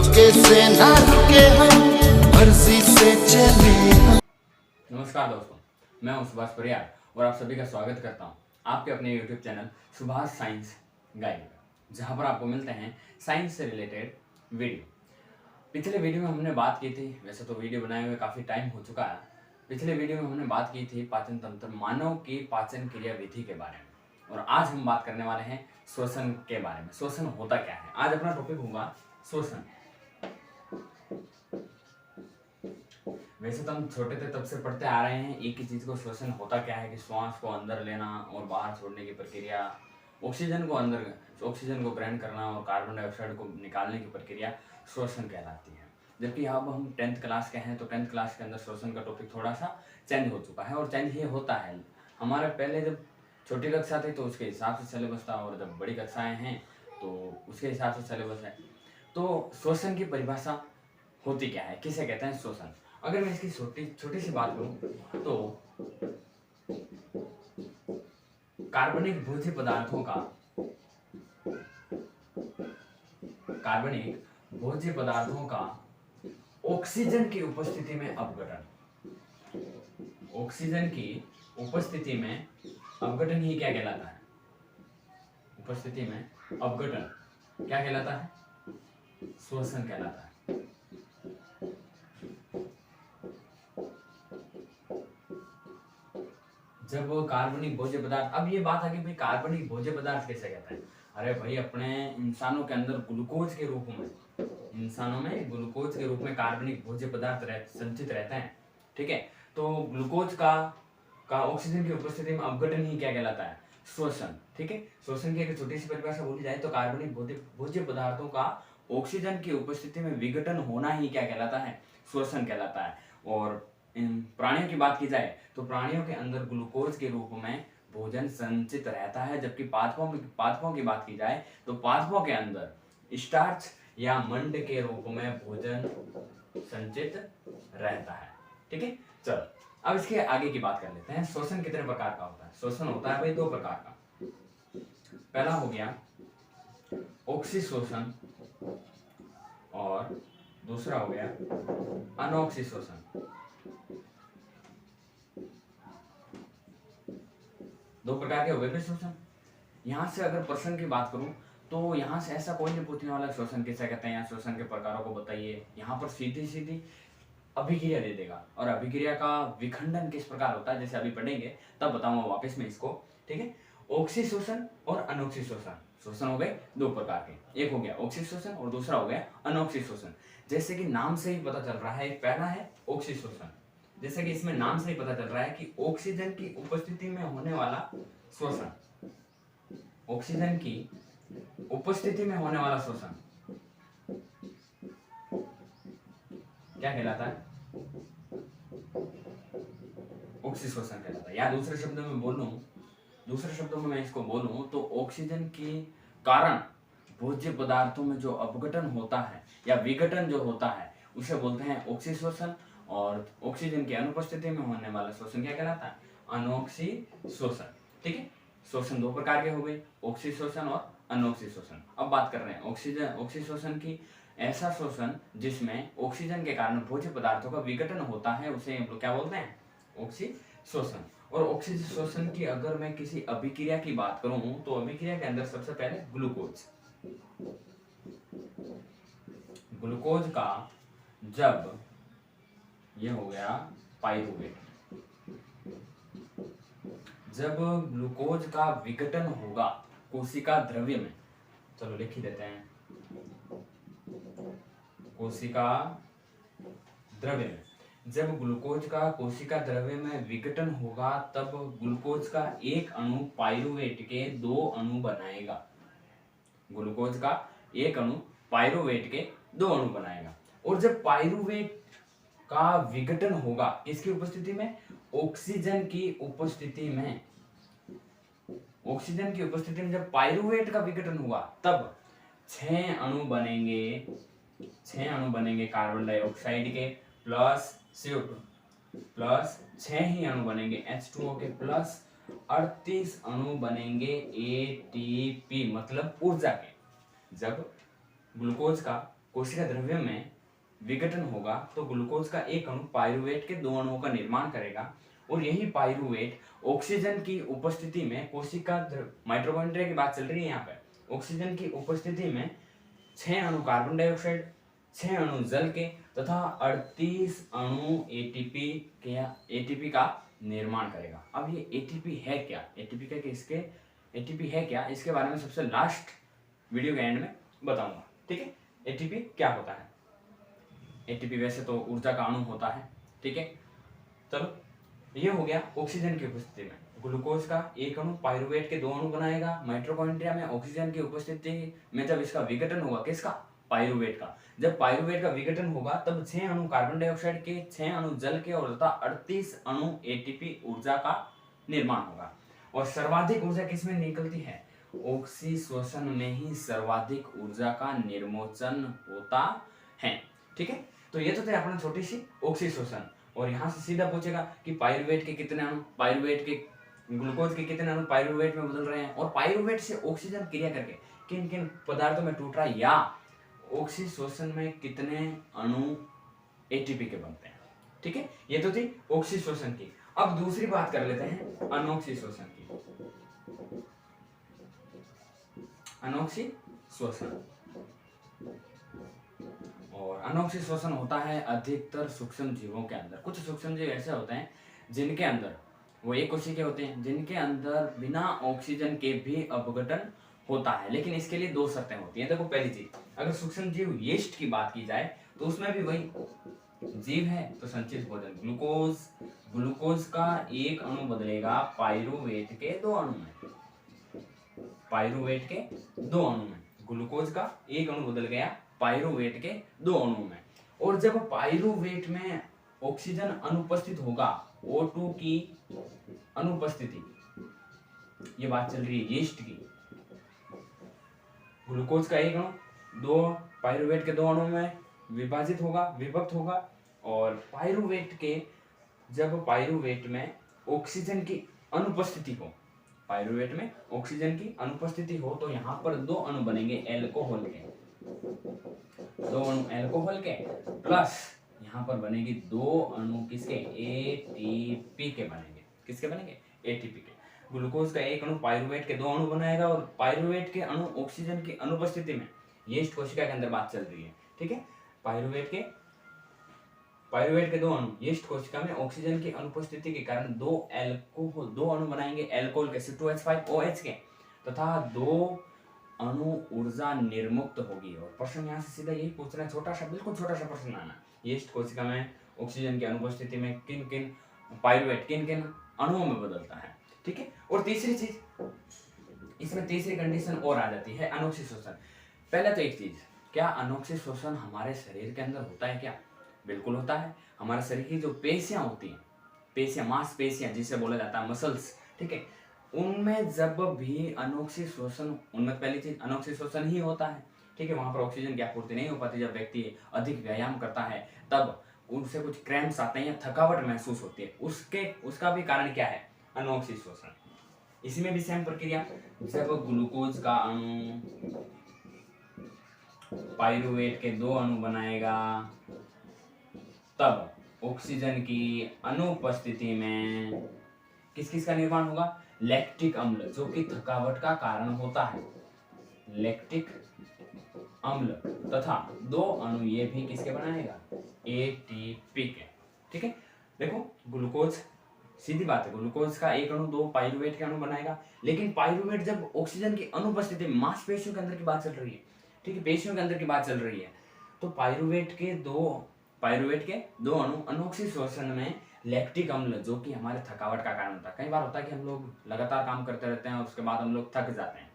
रोके से ना रुके हम, मर्जी से चले हम। नमस्कार दोस्तों, मैं हूं सुभाष परियार और आप सभी का स्वागत करता हूं आपके अपने YouTube channel Subhash science guide में, जहां पर आपको मिलते हैं साइंस से रिलेटेड वीडियो। पिछले वीडियो में हमने बात की थी, वैसे तो वीडियो बनाए हुए काफ़ी टाइम हो चुका है। पिछले वीडियो में हमने बात की थी पाचन तंत्र, मानव की पाचन क्रिया विधि के बारे में, और आज हम बात करने वाले हैं श्वसन के बारे में। श्वसन होता क्या है? आज अपना टॉपिक होगा श्वसन। वैसे तो हम छोटे थे तब से पढ़ते आ रहे हैं एक ही चीज को, श्वसन होता क्या है कि श्वास को अंदर लेना और बाहर छोड़ने की प्रक्रिया, ऑक्सीजन को ग्रहण करना और कार्बन डाइऑक्साइड को निकालने की प्रक्रिया श्वसन कहलाती है। जबकि अब हम 10th क्लास के हैं, तो 10th क्लास के अंदर श्वसन का टॉपिक थोड़ा सा चेंज हो चुका है। और चेंज ये होता है, हमारे पहले जब छोटी कक्षा थी तो उसके हिसाब से सिलेबस था, और जब बड़ी कक्षाएं हैं तो उसके हिसाब से सिलेबस है। तो श्वसन की परिभाषा होती क्या है, किसे कहते हैं श्वसन? अगर मैं इसकी छोटी सी बात करूं तो कार्बनिक भोज्य पदार्थों का ऑक्सीजन की उपस्थिति में अपघटन, ऑक्सीजन की उपस्थिति में अपघटन ही क्या कहलाता है? उपस्थिति में अपघटन क्या कहलाता है? श्वसन कहलाता है। जब कार्बनिक भोज्य पदार्थ, अब ये बात है कि भाई कार्बनिक भोज्य पदार्थ कैसे कहते हैं? अरे भाई, अपने इंसानों के अंदर ग्लूकोज के रूप में कार्बनिक भोज्य पदार्थ संचित रहते हैं, ठीक है? तो ग्लूकोज का ऑक्सीजन की उपस्थिति में अपघटन ही क्या कहलाता है? श्वसन, ठीक है? श्वसन की एक छोटी सी परिभाषा बोली जाए तो कार्बनिक भोज्य पदार्थों का ऑक्सीजन की उपस्थिति में विघटन होना ही क्या कहलाता है? श्वसन कहलाता है। और प्राणियों की बात की जाए तो प्राणियों के अंदर ग्लूकोज के रूप में भोजन संचित रहता है, जबकि पादपों की बात की जाए तो पादपों के अंदर स्टार्च या मंड के रूप में भोजन संचित रहता है, ठीक है? चलो अब इसके आगे की बात कर लेते हैं। श्वसन कितने प्रकार का होता है? श्वसन होता है भाई 2 प्रकार का। पहला हो गया ऑक्सीश्वसन और दूसरा हो गया अनऑक्सीश्वसन। 2 प्रकार के हो गए श्वसन। यहाँ से अगर प्रश्न की बात करूं तो यहाँ से ऐसा कोई नहीं पूछने वाला श्वसन किसे कहते हैं या श्वसन के प्रकारों को बताइए। यहाँ पर सीधी अभिक्रिया दे देगा, और अभिक्रिया का विखंडन किस प्रकार होता है जैसे अभी पढ़ेंगे तब बताऊंगा वापस में इसको, ठीक है? ऑक्सीश्वसन और अनऑक्सीश्वसन। श्वसन हो गए 2 प्रकार के, एक हो गया ऑक्सीश्वसन और दूसरा हो गया अनऑक्सीश्वसन। जैसे कि नाम से ही पता चल रहा है, पहला है ऑक्सीश्वसन, जैसे कि इसमें नाम से ही पता चल रहा है कि ऑक्सीजन की उपस्थिति में होने वाला श्वसन, ऑक्सीजन की उपस्थिति में होने वाला श्वसन क्या कहलाता है? ऑक्सीश्वसन कहलाता है। या दूसरे शब्दों में मैं इसको बोलूं तो ऑक्सीजन के कारण भोज्य पदार्थों में जो अपघटन होता है या विघटन जो होता है उसे बोलते हैं ऑक्सीश्वसन, और ऑक्सीजन की अनुपस्थिति में होने वाला श्वसन क्या कहलाता है? अनऑक्सीश्वसन, ठीक है? श्वसन 2 प्रकार के हो गए, ऑक्सीश्वसन और अनऑक्सीश्वसन। अब बात कर रहे हैं ऑक्सीश्वसन की। ऐसा श्वसन जिसमें ऑक्सीजन के कारण भोज्य पदार्थों का विघटन होता है उसे हम लोग क्या बोलते हैं? ऑक्सीश्वसन। और ऑक्सीश्वसन की अगर मैं किसी अभिक्रिया की बात करूं तो अभिक्रिया के अंदर सबसे पहले ग्लूकोज का जब ये हो गया पाइरूवेट, जब ग्लूकोज का विघटन होगा कोशिका द्रव्य में, चलो लिख ही देते हैं, कोशिका द्रव्य में, जब ग्लूकोज का कोशिका द्रव्य में विघटन होगा तब ग्लूकोज का एक अणु पाइरूवेट के 2 अणु बनाएगा। ग्लूकोज का एक अणु पाइरूवेट के 2 अणु बनाएगा। और जब पाइरूवेट का विघटन होगा किसकी उपस्थिति में? ऑक्सीजन की उपस्थिति में। ऑक्सीजन की उपस्थिति में जब पाइरूवेट का विघटन हुआ तब 6 अणु बनेंगे कार्बन डाइऑक्साइड के प्लस CO2 प्लस 6 ही अणु बनेंगे H2O के प्लस 38 अणु बनेंगे ATP मतलब ऊर्जा के। जब ग्लूकोज का कोशिका द्रव्य में विघटन होगा तो ग्लूकोज का एक अणु पाइरुवेट के 2 अणुओं का निर्माण करेगा और यही पाइरुवेट ऑक्सीजन की उपस्थिति में कोशिका माइटोकॉन्ड्रिया की बात चल रही है यहाँ पे, ऑक्सीजन की उपस्थिति में 6 अणु कार्बन डाइऑक्साइड, 6 अणु जल के तथा 38 अणु एटीपी का निर्माण करेगा। अब ये एटीपी है क्या, एटीपी है क्या, इसके बारे में सबसे लास्ट वीडियो के एंड में बताऊंगा। ठीक है, एटीपी क्या होता है। एटीपी वैसे तो ऊर्जा का अणु होता है। ठीक है, चलो ये हो गया ऑक्सीजन की उपस्थिति में ग्लूकोज का एक अणु पाइरुवेट के 2 अणु बनाएगा माइटोकॉन्ड्रिया में। ऑक्सीजन की उपस्थिति में जब इसका विघटन होगा, किसका, पाइरुवेट का, जब पाइरुवेट का विघटन होगा तब 6 अणु कार्बन डाइऑक्साइड के, 6 अणु जल के और तथा 38 अणु एटीपी ऊर्जा का निर्माण होगा। और सर्वाधिक ऊर्जा किसमें निकलती है, ऑक्सी श्वसन में ही सर्वाधिक ऊर्जा का निर्मोचन होता है। ठीक है, तो ये तो थे अपना छोटी सी ऑक्सी श्वसन। और यहाँ से सीधा पूछेगा कि पाइरुवेट के कितने अणु, पाइरुवेट के ग्लूकोज के कितने अणु पाइरुवेट में बदल रहे हैं, और पाइरुवेट से ऑक्सीजन क्रिया करके किन किन पदार्थों में टूट रहा है, या ऑक्सी श्वसन में कितने अणु एटीपी के बनते हैं। ठीक है, ये तो थी ऑक्सी श्वसन की। अब दूसरी बात कर लेते हैं अनोक्सी श्वसन की। अनोक्सी श्वसन, और अनोक्सी श्वसन होता है अधिकतर सूक्ष्म जीवों के अंदर। कुछ सूक्ष्म जीव ऐसे होते हैं जिनके अंदर, वो एक कोशिका होते हैं जिनके अंदर बिना ऑक्सीजन के भी अपघटन होता है, लेकिन इसके लिए 2 शर्तें होती हैं। देखो, पहली चीज, अगर सूक्ष्म जीव यीस्ट की बात की जाए तो उसमें भी वही जीव है तो संचित भोजन, ग्लूकोज का एक अणु बदलेगा पाइरुवेट के 2 अणु में, पाइरुवेट के 2 अणु में ग्लूकोज का एक अणु बदल गया पाइरुवेट के 2 अणु में। और जब पाइरुवेट में ऑक्सीजन अनुपस्थित होगा, O2 की अनुपस्थिति, ये बात चल रही है यीस्ट की, ग्लूकोज का एक अणु 2 पाइरुवेट के 2 अणु में विभाजित होगा, विभक्त होगा। और जब पाइरुवेट में ऑक्सीजन की अनुपस्थिति हो, पाइरुवेट में ऑक्सीजन की अनुपस्थिति हो तो यहाँ पर 2 अणु बनेंगे एल्कोहल के, 2 अणु एल्कोहल के, प्लस यहाँ पर बनेगी 2 अणु किसके, एटीपी के बनेंगे। किसके बनेंगे, एटीपी के। ग्लूकोज का एक अणु पाइरुवेट के 2 अणु बनाएगा और पाइरुवेट के अणु ऑक्सीजन की अनुपस्थिति में, यीस्ट कोशिका के अंदर बात चल रही है। ठीक है, पाइरुवेट के 2 अणु यीस्ट कोशिका में ऑक्सीजन की अनुपस्थिति के कारण 2 अणु बनाएंगे एल्कोहल के, C2H5OH के, तथा 2 अणु ऊर्जा निर्मुक्त होगी। और प्रश्न यहाँ से सीधा यही पूछना है, छोटा सा, बिल्कुल छोटा सा प्रश्न आना, यीस्ट कोशिका में ऑक्सीजन की अनुपस्थिति में पाइरुवेट किन किन अणुओं में बदलता है। ठीक है, और तीसरी चीज, इसमें तीसरी कंडीशन और आ जाती है अनोक्सी श्वसन। पहले तो एक चीज, क्या अनोक्सी श्वसन हमारे शरीर के अंदर होता है क्या, बिल्कुल होता है। हमारे शरीर की जो पेशियां होती हैं, पेशियां, मांसपेशियां जिसे बोला जाता है मसल्स, ठीक है, उनमें जब भी अनोक्सी श्वसन, उनमें पहली चीज अनोक्सी श्वसन ही होता है। ठीक है, वहां पर ऑक्सीजन की आपूर्ति नहीं हो पाती। जब व्यक्ति अधिक व्यायाम करता है तब उनसे कुछ क्रैम्प्स आते हैं या थकावट महसूस होती है, उसका भी कारण क्या है, अनोक्सी श्वसन। इसमें भी सेम प्रक्रिया, जब ग्लूकोज का अणु पाइरुवेट के 2 अणु बनाएगा तब ऑक्सीजन की अनुपस्थिति में किस का निर्माण होगा, लैक्टिक अम्ल, जो कि थकावट का कारण होता है, लैक्टिक अम्ल, तथा 2 अणु ये भी किसके बनाएगा, एटीपी के। ठीक है, देखो ग्लूकोज, सीधी बात है, ग्लूकोज का एक अणु 2 पाइरुवेट के अणु बनाएगा, लेकिन पाइरुवेट जब ऑक्सीजन की अनुपस्थिति में, मांसपेशियों के अंदर की बात चल रही है, ठीक है, पेशियों के अंदर की बात चल रही है, तो पाइरुवेट के 2 अणु अनोक्सी श्वसन में लैक्टिक अम्ल, जो कि हमारे थकावट का कारण होता है। कई बार होता है कि हम लोग लगातार काम करते रहते हैं और उसके बाद हम लोग थक जाते हैं।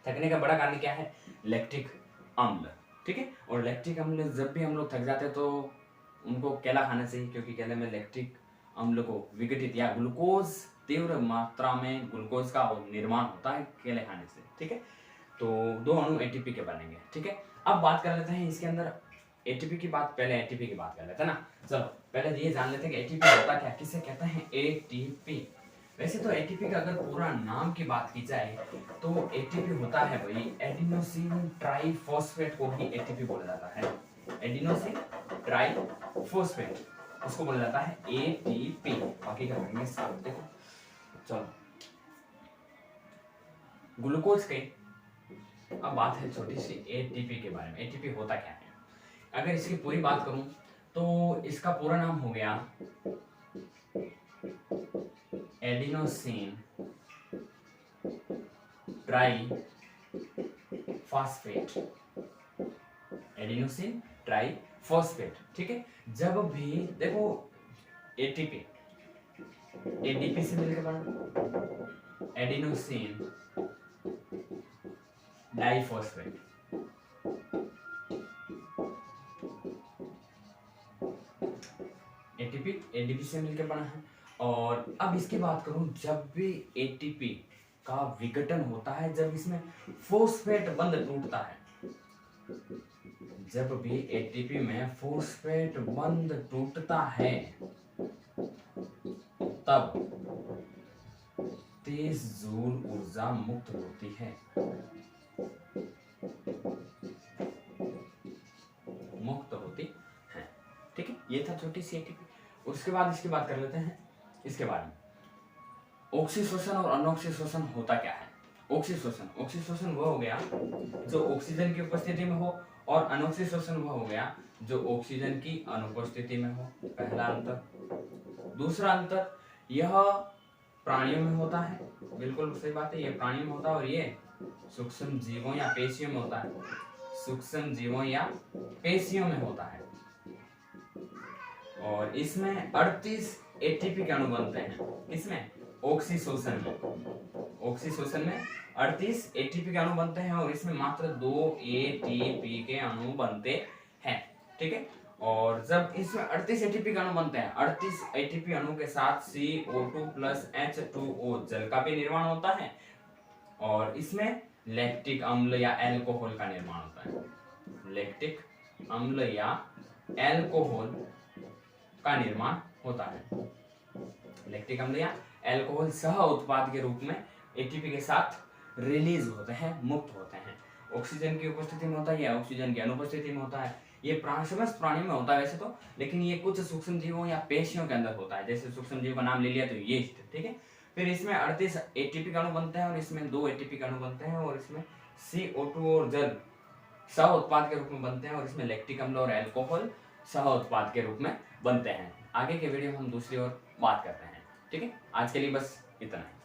थकने का बड़ा कारण क्या है, लैक्टिक अम्ल। ठीक है, और लैक्टिक अम्ल जब भी हम लोग थक जाते हैं तो उनको केला खाने से ही, क्योंकि केले में लैक्टिक अम्ल को विघटित या ग्लूकोज, तीव्र मात्रा में ग्लूकोज का निर्माण होता है केले खाने से। ठीक है, तो 2 अणु एटीपी के बनेंगे। ठीक है, अब बात कर लेते हैं इसके अंदर एटीपी की बात, पहले एटीपी की बात कर लेते हैं ना। चलो पहले ये जान लेते हैं कि एटीपी होता क्या, किसे कहते हैं एटीपी। वैसे तो एटीपी का अगर पूरा नाम की बात की जाए तो एटीपी होता है भाई एडिनोसिन ट्राइफॉस्फेट को ही एटीपी बोला जाता है। एडिनोसिन ट्राइफॉस्फेट उसको बोला जाता है एटीपी। बाकी क्या करेंगे साथ देखो। चलो ग्लूकोज के अब बात है छोटी सी एटीपी के बारे में। एटीपी होता क्या है? अगर इसकी पूरी बात करूं तो इसका पूरा नाम हो गया एडिनोसिन ट्राइफॉस्फेट। एडिनोसिन ट्राइफॉस्फेट, ठीक है। जब भी देखो एटीपी एडीपी से मिलकर बना एडिनोसिन डाइफॉस्फेट। एटीपी एडीपी से मिलकर बना है। और अब इसकी बात करूं, जब भी एटीपी का विघटन होता है, जब इसमें फॉस्फेट बंध टूटता है, जब भी एटीपी में फॉस्फेट बंध टूटता है तब तेज जूल ऊर्जा मुक्त होती है। मुक्त होती है, ठीक है। ये था छोटी सी एटीपी। उसके बाद इसकी बात कर लेते हैं इसके बारे में। ऑक्सीशोषण और अनऑक्सीशोषण होता क्या है? ऑक्सीशोषण वो हो गया जो ऑक्सीजन की उपस्थिति में हो, और अनऑक्सीशोषण वो हो गया जो ऑक्सीजन की अनुपस्थिति में हो। पहला अंतर। दूसरा अंतर, यह प्राणियों में होता है, बिल्कुल सही बात है, ये प्राणियों में होता है, और ये सूक्ष्म जीवों या पेशियों में होता है। सूक्ष्म जीवों या पेशियों में होता है। और इसमें 38 एटीपी के अणु बनते हैं। इसमें ऑक्सीशोषण में 38 एटीपी के अणु बनते हैं, और इसमें मात्र 2 एटीपी के अणु बनते हैं, ठीक है। और जब इसमें 38 एटीपी के अणु बनते हैं, 38 एटीपी अणु के साथ CO2 प्लस H2O जल का भी निर्माण होता है, और इसमें लैक्टिक अम्ल या एल्कोहल का निर्माण होता है। लैक्टिक अम्ल या एल्कोहल का निर्माण होता है। लैक्टिक अम्ल या एल्कोहल सह उत्पाद के रूप में एटीपी के साथ रिलीज होते हैं, मुक्त होते हैं। ऑक्सीजन की उपस्थिति में होता है या ऑक्सीजन की अनुपस्थिति में होता है। ये समस्त प्राणियों में होता है वैसे तो, लेकिन ये कुछ सूक्ष्म जीवों या पेशियों के अंदर होता है। जैसे सूक्ष्म जीव का नाम ले लिया तो यीस्ट, ठीक है। फिर इसमें 38 एटीपी का अणु बनते हैं, और इसमें 2 एटीपी का अणु बनते हैं, और इसमें CO2 और जल सह उत्पाद के रूप में बनते हैं, और इसमें लैक्टिक अम्ल और एल्कोहल सह उत्पाद के रूप में बनते हैं। आगे के वीडियो में हम दूसरी ओर बात करते हैं, ठीक है। आज के लिए बस इतना ही।